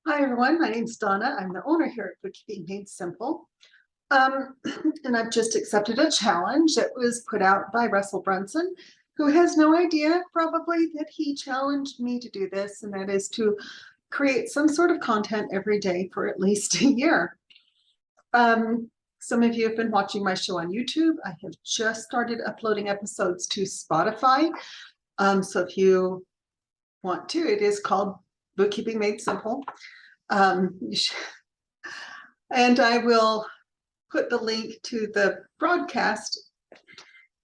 Hi everyone, my name's Donna. I'm the owner here at Bookkeeping Made Simple. Um, and I've just accepted a challenge that was put out by Russell Brunson, who has no idea probably that he challenged me to do this, and that is to create some sort of content every day for at least a year. Some of you have been watching my show on YouTube. I have just started uploading episodes to Spotify. So if you want to, it is called Bookkeeping Made Simple. And I will put the link to the broadcast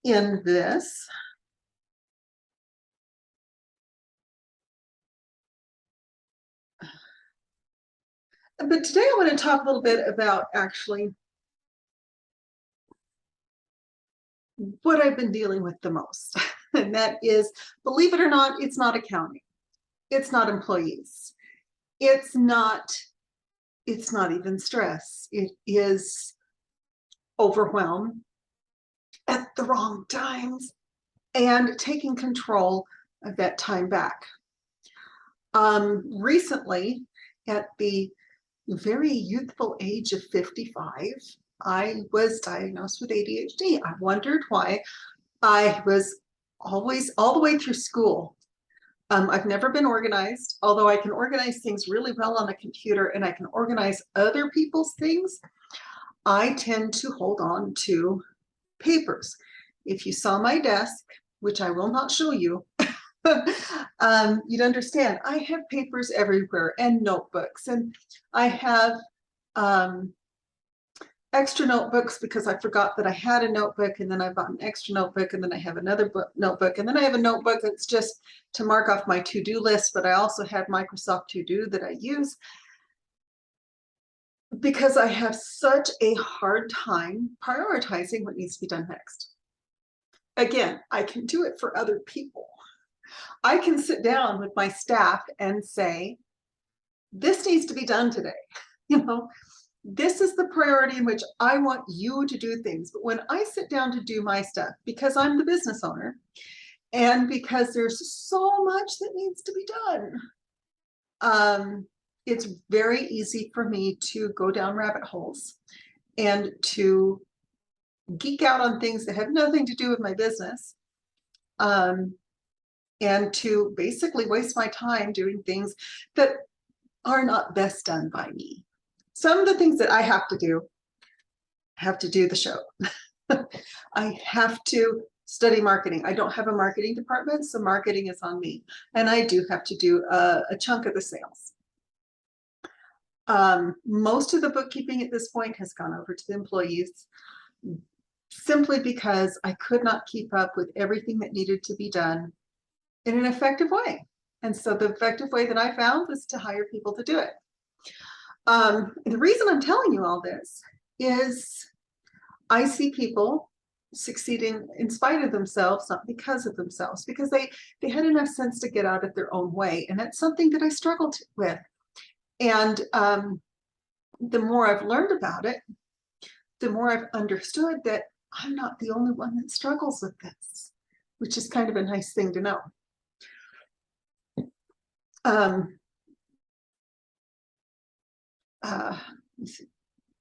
in this. But today I want to talk a little bit about actually what I've been dealing with the most. And that is, believe it or not, it's not accounting. It's not employees. It's not even stress. It is overwhelm at the wrong times and taking control of that time back. Recently, at the very youthful age of 55, I was diagnosed with ADHD. I wondered why. I was always, all the way through school, I've never been organized, although I can organize things really well on a computer and I can organize other people's things. I tend to hold on to papers. If you saw my desk, which I will not show you, you'd understand. I have papers everywhere and notebooks, and I have extra notebooks because I forgot that I had a notebook, and then I bought an extra notebook, and then I have another notebook, and then I have a notebook that's just to mark off my to-do list, but I also have Microsoft To-Do that I use because I have such a hard time prioritizing what needs to be done next. Again, I can do it for other people. I can sit down with my staff and say, this needs to be done today. This is the priority in which I want you to do things. But when I sit down to do my stuff, because I'm the business owner and because there's so much that needs to be done, it's very easy for me to go down rabbit holes and to geek out on things that have nothing to do with my business. And to basically waste my time doing things that are not best done by me. Some of the things that I have to do the show. I have to study marketing. I don't have a marketing department, so marketing is on me. And I do have to do a chunk of the sales. Most of the bookkeeping at this point has gone over to the employees, simply because I could not keep up with everything that needed to be done in an effective way. And so the effective way that I found was to hire people to do it. The reason I'm telling you all this is I see people succeeding in spite of themselves, not because of themselves, because they had enough sense to get out of their own way. And that's something that I struggled with. And the more I've learned about it, the more I've understood that I'm not the only one that struggles with this, which is kind of a nice thing to know.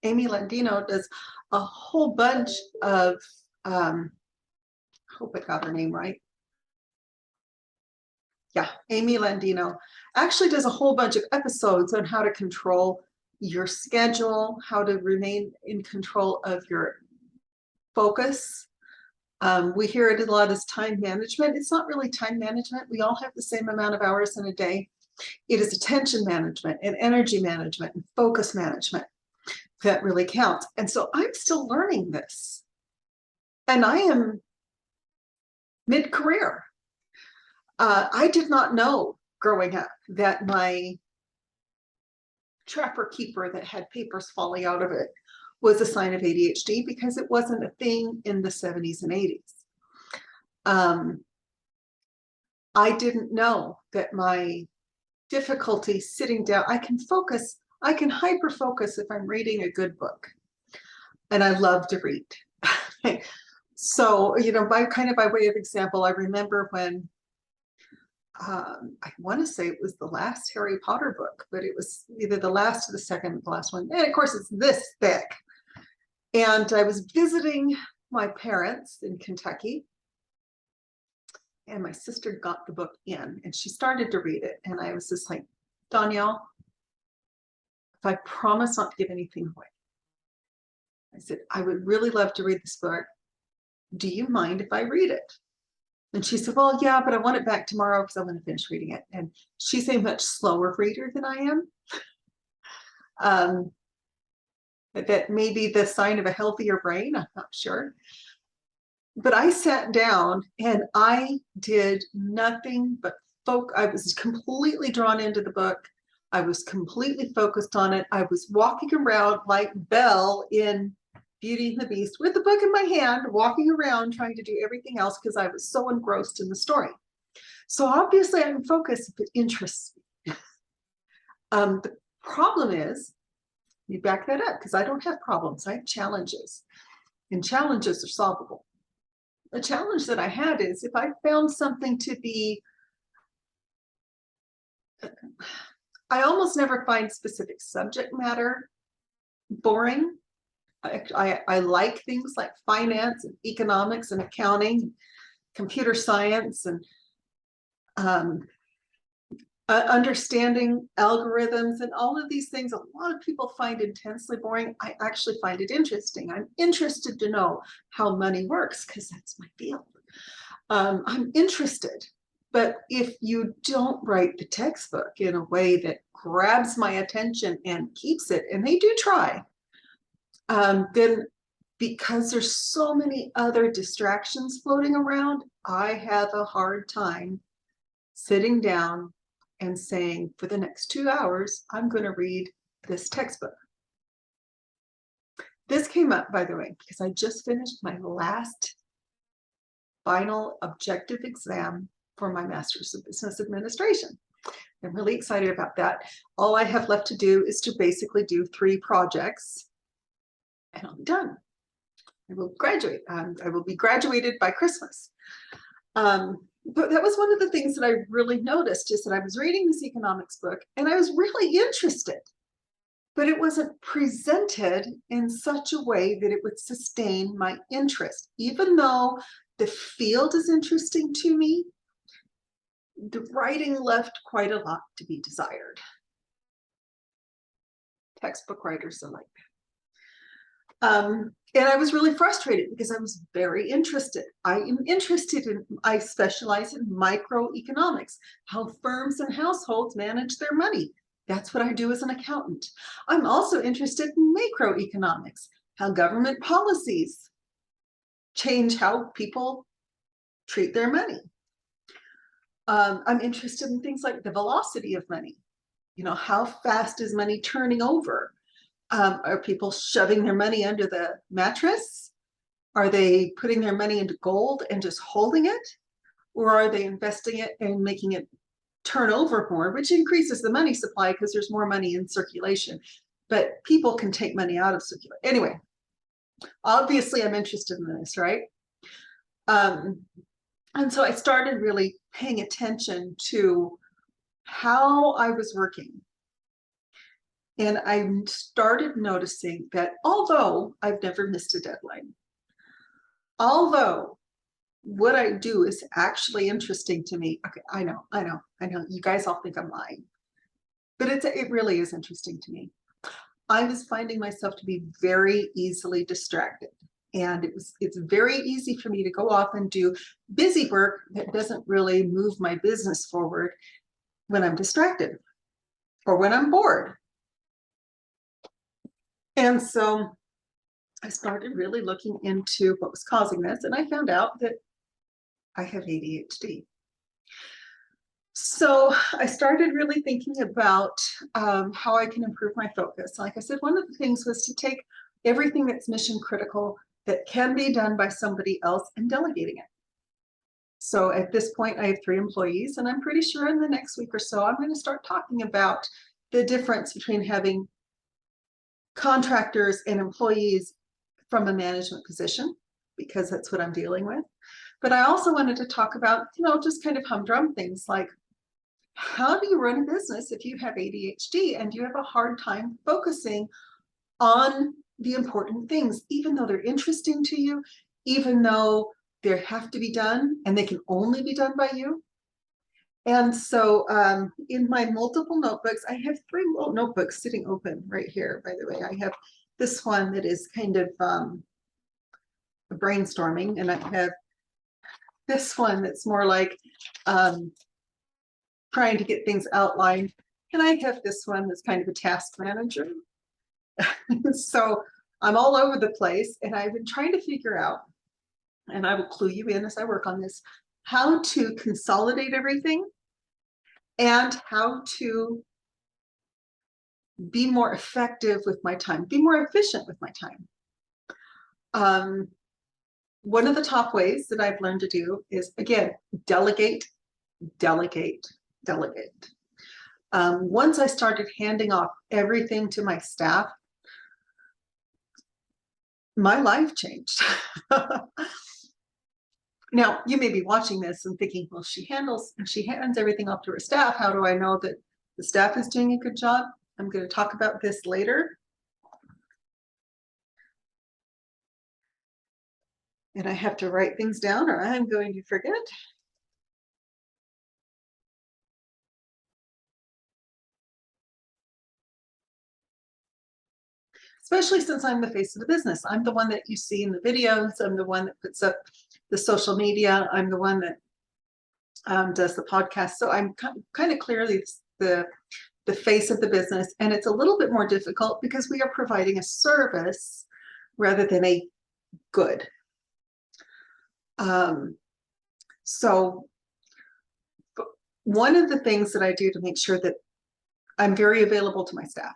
Amy Landino does a whole bunch of, I hope I got her name right. Yeah, Amy Landino actually does a whole bunch of episodes on how to control your schedule, how to remain in control of your focus. We hear it a lot as time management. It's not really time management. We all have the same amount of hours in a day. It is attention management and energy management and focus management that really counts. And so I'm still learning this. And I am mid-career. I did not know growing up that my trapper keeper that had papers falling out of it was a sign of ADHD, because it wasn't a thing in the 70s and 80s. I didn't know that my difficulty sitting down, I can focus, I can hyper focus if I'm reading a good book, and I love to read. So, by way of example, I remember when I want to say it was the last Harry Potter book, but it was either the last or the second, the last one. And of course, it's this thick. And I was visiting my parents in Kentucky, and my sister got the book in, and she started to read it. And I was just like, Danielle, if I promise not to give anything away, I said, I would really love to read this book. Do you mind if I read it? And she said, well, yeah, but I want it back tomorrow because I want to finish reading it. And she's a much slower reader than I am. That may be the sign of a healthier brain, I'm not sure. But I sat down and I did nothing but I was completely drawn into the book. I was completely focused on it. I was walking around like Belle in Beauty and the Beast with the book in my hand, walking around trying to do everything else because I was so engrossed in the story. So obviously I'm focused if it interests me. The problem is, you back that up, because I don't have problems, I have challenges, and challenges are solvable. The challenge that I had is if I found something to be, I almost never find specific subject matter boring. I like things like finance and economics and accounting, computer science, and understanding algorithms and all of these things. A lot of people find intensely boring. I actually find it interesting. I'm interested to know how money works because that's my field. I'm interested. But if you don't write the textbook in a way that grabs my attention and keeps it, and they do try, then because there's so many other distractions floating around, I have a hard time sitting down and saying, for the next 2 hours, I'm going to read this textbook. This came up, by the way, because I just finished my last final objective exam for my Master's of Business Administration. I'm really excited about that. All I have left to do is to basically do 3 projects, and I'll be done. I will graduate. I will be graduated by Christmas. But that was one of the things that I really noticed, is that I was reading this economics book and I was really interested, but it wasn't presented in such a way that it would sustain my interest. Even though the field is interesting to me, the writing left quite a lot to be desired. Textbook writers are like that. And I was really frustrated because I was very interested. I specialize in microeconomics, how firms and households manage their money. That's what I do as an accountant. I'm also interested in macroeconomics, how government policies change how people treat their money. I'm interested in things like the velocity of money. You know, how fast is money turning over? Are people shoving their money under the mattress? Are they putting their money into gold and just holding it? Or are they investing it and making it turn over more, which increases the money supply because there's more money in circulation. But people can take money out of circulation. Anyway, obviously I'm interested in this, right? And so I started really paying attention to how I was working. And I started noticing that although I've never missed a deadline, although what I do is actually interesting to me. Okay, I know. You guys all think I'm lying, but it really is interesting to me. I was finding myself to be very easily distracted. And it's very easy for me to go off and do busy work that doesn't really move my business forward when I'm distracted or when I'm bored. And so I started really looking into what was causing this, and I found out that I have ADHD. So I started really thinking about how I can improve my focus. Like I said, one of the things was to take everything that's mission critical that can be done by somebody else and delegating it. So at this point, I have 3 employees, and I'm pretty sure in the next week or so, I'm going to start talking about the difference between having contractors and employees from a management position, because that's what I'm dealing with. But I also wanted to talk about, just kind of humdrum things like how do you run a business if you have ADHD and you have a hard time focusing on the important things, even though they're interesting to you, even though they have to be done and they can only be done by you? And so in my multiple notebooks, I have 3 little notebooks sitting open right here, by the way. I have this one that is kind of brainstorming, and I have this one that's more like trying to get things outlined. And I have this one that's kind of a task manager. So I'm all over the place, and I've been trying to figure out, and I will clue you in as I work on this, how to consolidate everything and how to be more effective with my time, be more efficient with my time. One of the top ways that I've learned to do is, again, delegate, delegate, delegate. Once I started handing off everything to my staff, my life changed. Now, you may be watching this and thinking, well, she hands everything off to her staff. How do I know that the staff is doing a good job? I'm going to talk about this later. And I have to write things down or I'm going to forget. Especially since I'm the face of the business. I'm the one that you see in the videos. I'm the one that puts up the social media. I'm the one that does the podcast. So I'm kind of clearly the face of the business. And it's a little bit more difficult because we are providing a service rather than a good. So one of the things that I do to make sure that I'm very available to my staff,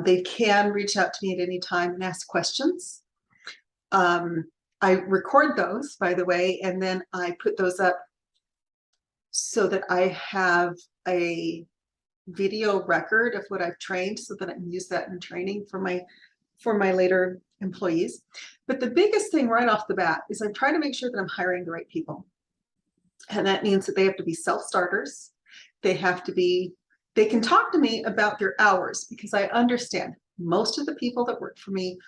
they can reach out to me at any time and ask questions. I record those, by the way, and then I put those up so that I have a video record of what I've trained so that I can use that in training for my later employees. But the biggest thing right off the bat is I'm trying to make sure that I'm hiring the right people. And that means that they have to be self-starters. They can talk to me about their hours because I understand most of the people that work for me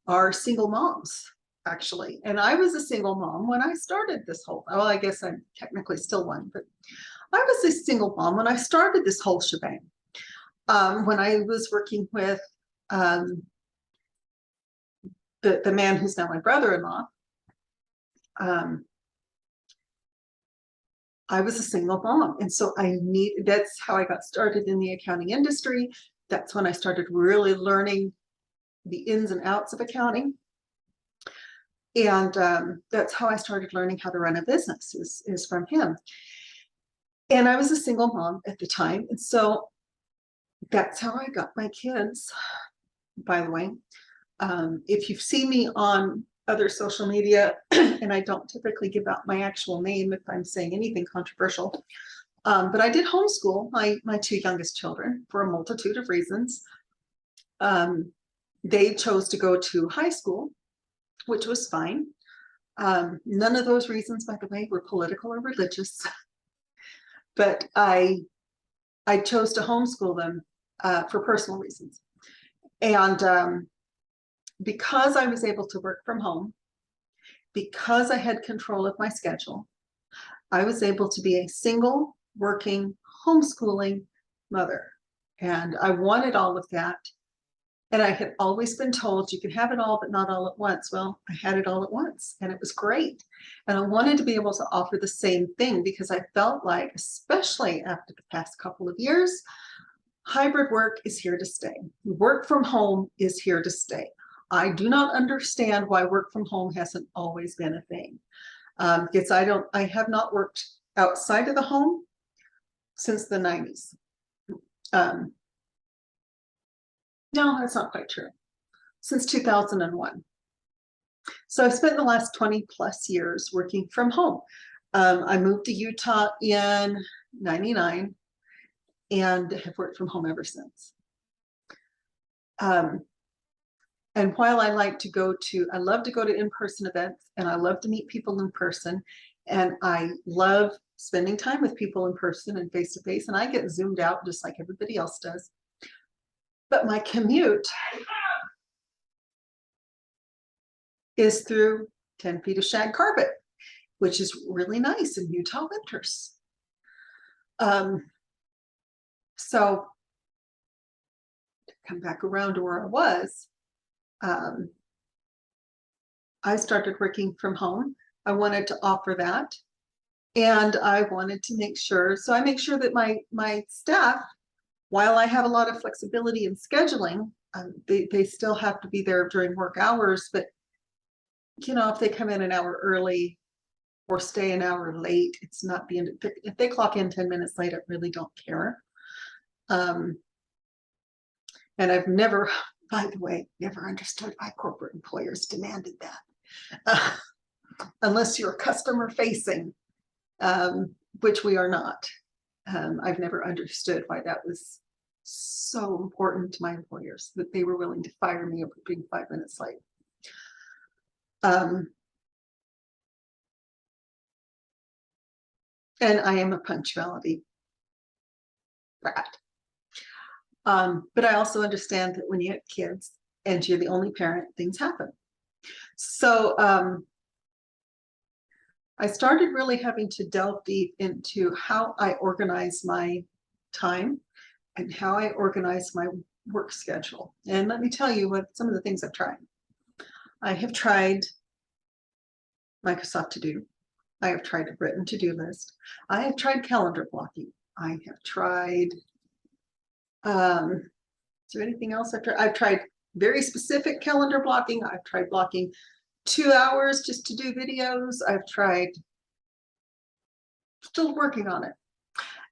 are single moms, actually. And I was a single mom when I started this whole, well, I guess I'm technically still one, but I was a single mom when I started this whole shebang. When I was working with the man who's now my brother-in-law, I was a single mom. And so that's how I got started in the accounting industry. That's when I started really learning the ins and outs of accounting. And that's how I started learning how to run a business is from him. And I was a single mom at the time. And so that's how I got my kids, by the way. If you've seen me on other social media, and I don't typically give out my actual name if I'm saying anything controversial, but I did homeschool my 2 youngest children for a multitude of reasons. They chose to go to high school, which was fine. None of those reasons, by the way, were political or religious, but I chose to homeschool them for personal reasons. And because I was able to work from home, because I had control of my schedule, I was able to be a single, working, homeschooling mother. And I wanted all of that. And I had always been told you can have it all, but not all at once. Well, I had it all at once and it was great. And I wanted to be able to offer the same thing because I felt like, especially after the past couple of years, hybrid work is here to stay. Work from home is here to stay. I do not understand why work from home hasn't always been a thing. Because I have not worked outside of the home since the 90s. No, that's not quite true. Since 2001. So I've spent the last 20 plus years working from home. I moved to Utah in '99 and have worked from home ever since. And while I love to go to in-person events and I love to meet people in person, and I love spending time with people in person and face to face, and I get zoomed out just like everybody else does. But my commute is through 10 feet of shag carpet, which is really nice in Utah winters. So to come back around to where I was, I started working from home. I wanted to offer that. And I wanted to make sure, so I make sure that my staff, while I have a lot of flexibility in scheduling, they still have to be there during work hours, but you know, if they come in an hour early or stay an hour late, it's not the end. If they clock in 10 minutes late, I really don't care. And I've never, by the way, never understood why corporate employers demanded that. Unless you're customer facing, which we are not. I've never understood why that was so important to my employers, that they were willing to fire me over being 5 minutes late. And I am a punctuality rat. But I also understand that when you have kids and you're the only parent, things happen. So I started really having to delve deep into how I organize my time and how I organize my work schedule. And let me tell you what some of the things I've tried. I have tried Microsoft To Do. I have tried a written to-do list. I have tried calendar blocking. I have tried, is there anything else I've tried? I've tried very specific calendar blocking. I've tried blocking 2 hours just to do videos. I've tried, still working on it.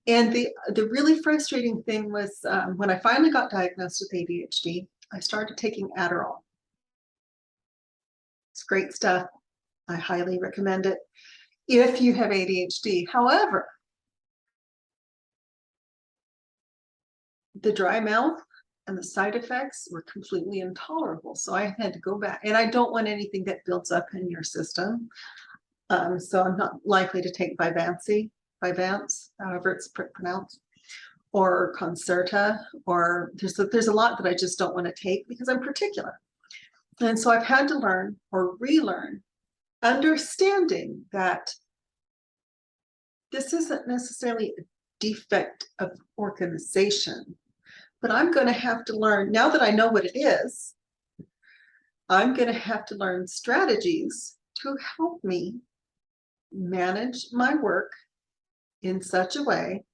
And the really frustrating thing was when I finally got diagnosed with ADHD, I started taking Adderall. It's great stuff. I highly recommend it if you have ADHD. However, the dry mouth and the side effects were completely intolerable. So I had to go back, and I don't want anything that builds up in your system. So I'm not likely to take Vyvanse, however it's pronounced, or Concerta, or there's a lot that I just don't want to take because I'm particular. And so I've had to learn or relearn, understanding that this isn't necessarily a defect of organization, but I'm going to have to learn, now that I know what it is, I'm going to have to learn strategies to help me manage my work in such a way.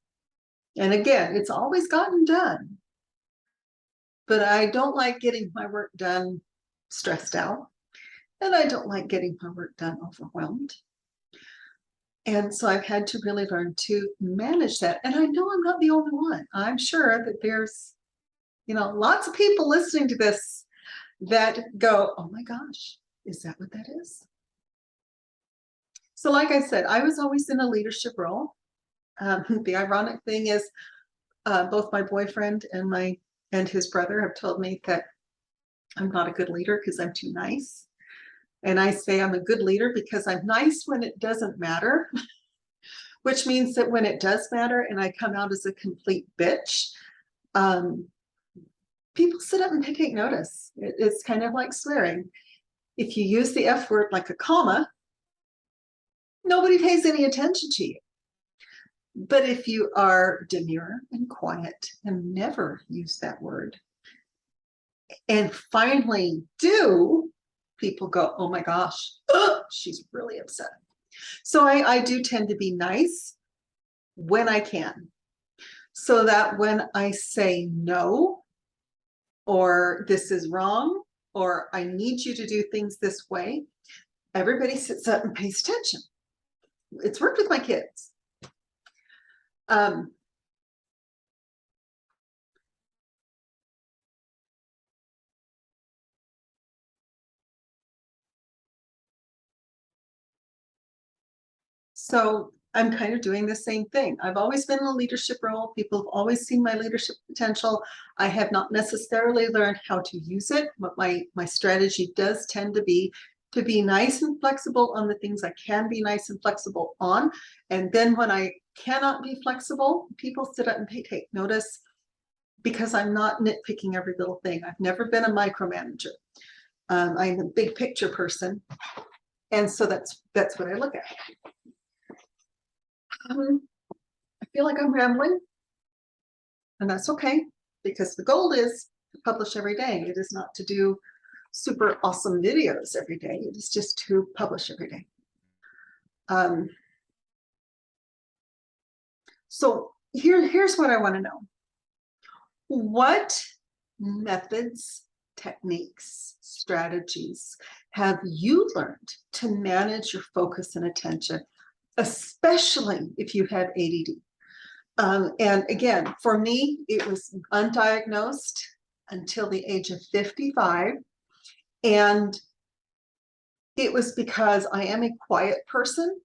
And again, it's always gotten done, but I don't like getting my work done stressed out, and I don't like getting my work done overwhelmed. And so I've had to really learn to manage that. And I know I'm not the only one. I'm sure that there's, you know, lots of people listening to this that go, oh my gosh, is that what that is? So like I said, I was always in a leadership role. The ironic thing is both my boyfriend and his brother have told me that I'm not a good leader because I'm too nice. And I say I'm a good leader because I'm nice when it doesn't matter, which means that when it does matter and I come out as a complete bitch, people sit up and they take notice. It's kind of like swearing. If you use the F word like a comma, nobody pays any attention to you. But if you are demure and quiet and never use that word, and finally do, people go, oh my gosh, she's really upset. So I do tend to be nice when I can, so that when I say no, or this is wrong, or I need you to do things this way, everybody sits up and pays attention. It's worked with my kids. So I'm kind of doing the same thing. I've always been in a leadership role. People have always seen my leadership potential. I have not necessarily learned how to use it, but my strategy does tend to be to be nice and flexible on the things I can be nice and flexible on. And then when I cannot be flexible, people sit up and take notice, because I'm not nitpicking every little thing. I've never been a micromanager. I'm a big picture person. And so that's what I look at. I feel like I'm rambling, and that's okay, because the goal is to publish every day. It is not to do super awesome videos every day. It is just to publish every day. So here's what I want to know. What methods, techniques, strategies have you learned to manage your focus and attention, especially if you have ADD? And again, for me, it was undiagnosed until the age of 55. And it was because I am a quiet person.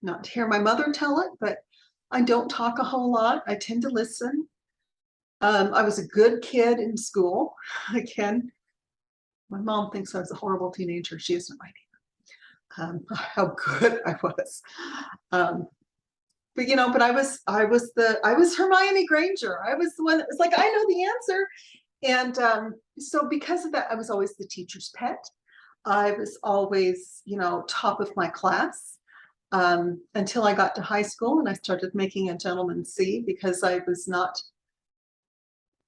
Not to hear my mother tell it, but I don't talk a whole lot. I tend to listen. I was a good kid in school. Again, my mom thinks I was a horrible teenager. She isn't right. How good I was. But you know, but I was Hermione Granger. I was the one that was like, I know the answer. And so because of that, I was always the teacher's pet. I was always, you know, top of my class, until I got to high school and I started making a gentleman C, because I was not,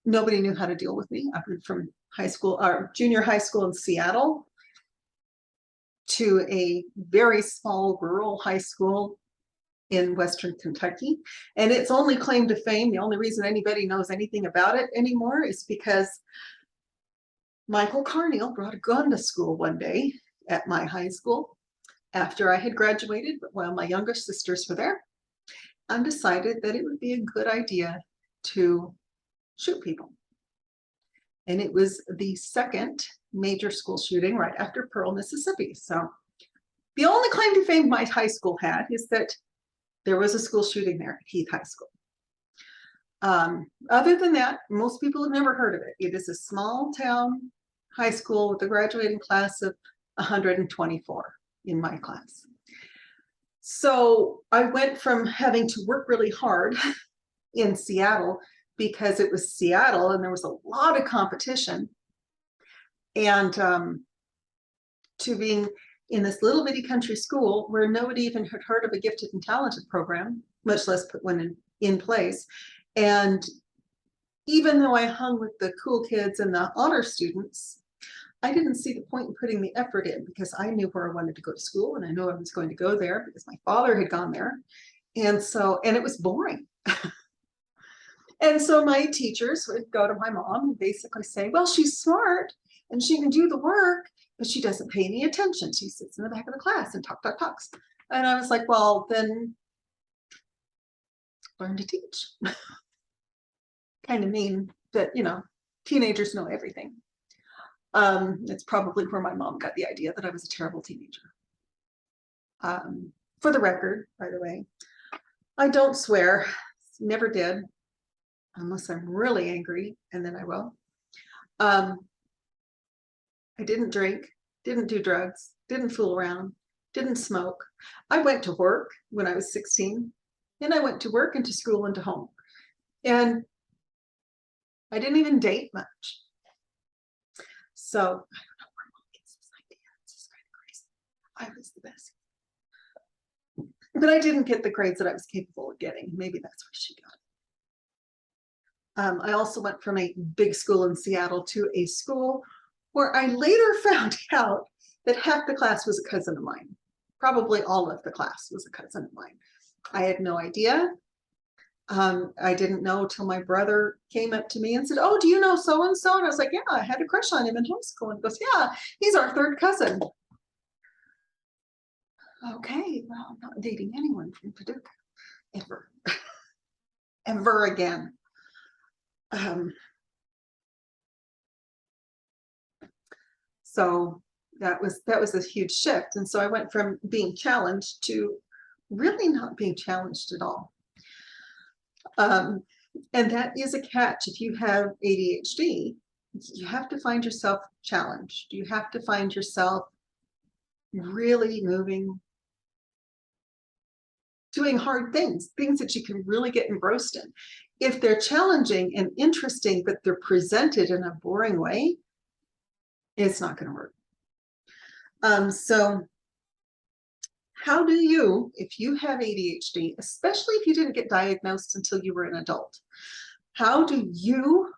nobody knew how to deal with me. I went from high school or junior high school in Seattle to a very small rural high school in Western Kentucky. And its only claim to fame, the only reason anybody knows anything about it anymore, is because Michael Carneal brought a gun to school one day at my high school after I had graduated, but while my younger sisters were there, and decided that it would be a good idea to shoot people. And it was the second major school shooting right after Pearl, Mississippi. So the only claim to fame my high school had is that there was a school shooting there at Heath High School. Other than that, most people have never heard of it. It is a small town high school with a graduating class of 124 in my class. So I went from having to work really hard in Seattle, because it was Seattle and there was a lot of competition, and to being in this little bitty country school where nobody even had heard of a gifted and talented program, much less put one in place. And even though I hung with the cool kids and the honor students, I didn't see the point in putting the effort in, because I knew where I wanted to go to school, and I knew I was going to go there because my father had gone there. And so, and it was boring. And so my teachers would go to my mom and basically say, well, she's smart and she can do the work, but she doesn't pay any attention. She sits in the back of the class and talks. And I was like, well, then learn to teach. Kind of mean, but you know, teenagers know everything. It's probably where my mom got the idea that I was a terrible teenager. For the record, by the way, I don't swear, never did, unless I'm really angry, and then I will. I didn't drink, didn't do drugs, didn't fool around, didn't smoke. I went to work when I was 16, and I went to work and to school and to home. And I didn't even date much. So I don't know where mom gets this idea. It's just kind of crazy. I was the best. But I didn't get the grades that I was capable of getting. Maybe that's where she got it. I also went from a big school in Seattle to a school where I later found out that half the class was a cousin of mine. Probably all of the class was a cousin of mine. I had no idea. I didn't know till my brother came up to me and said, oh, do you know so-and-so? And I was like, yeah, I had a crush on him in high school. And he goes, yeah, he's our third cousin. Okay, well, I'm not dating anyone from Paducah, ever, ever again. So that was a huge shift. And so I went from being challenged to really not being challenged at all. And that is a catch. If you have ADHD, you have to find yourself challenged. You have to find yourself really moving, doing hard things, things that you can really get engrossed in. If they're challenging and interesting, but they're presented in a boring way, it's not going to work. So how do you, if you have ADHD, especially if you didn't get diagnosed until you were an adult, how do you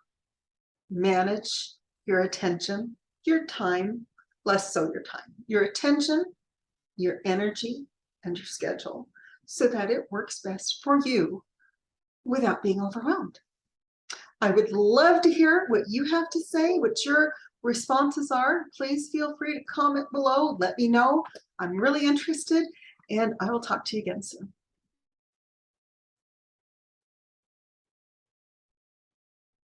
manage your attention, your time, less so your time, your attention, your energy, and your schedule so that it works best for you without being overwhelmed? I would love to hear what you have to say, what your responses are. Please feel free to comment below. Let me know. I'm really interested, and I will talk to you again soon.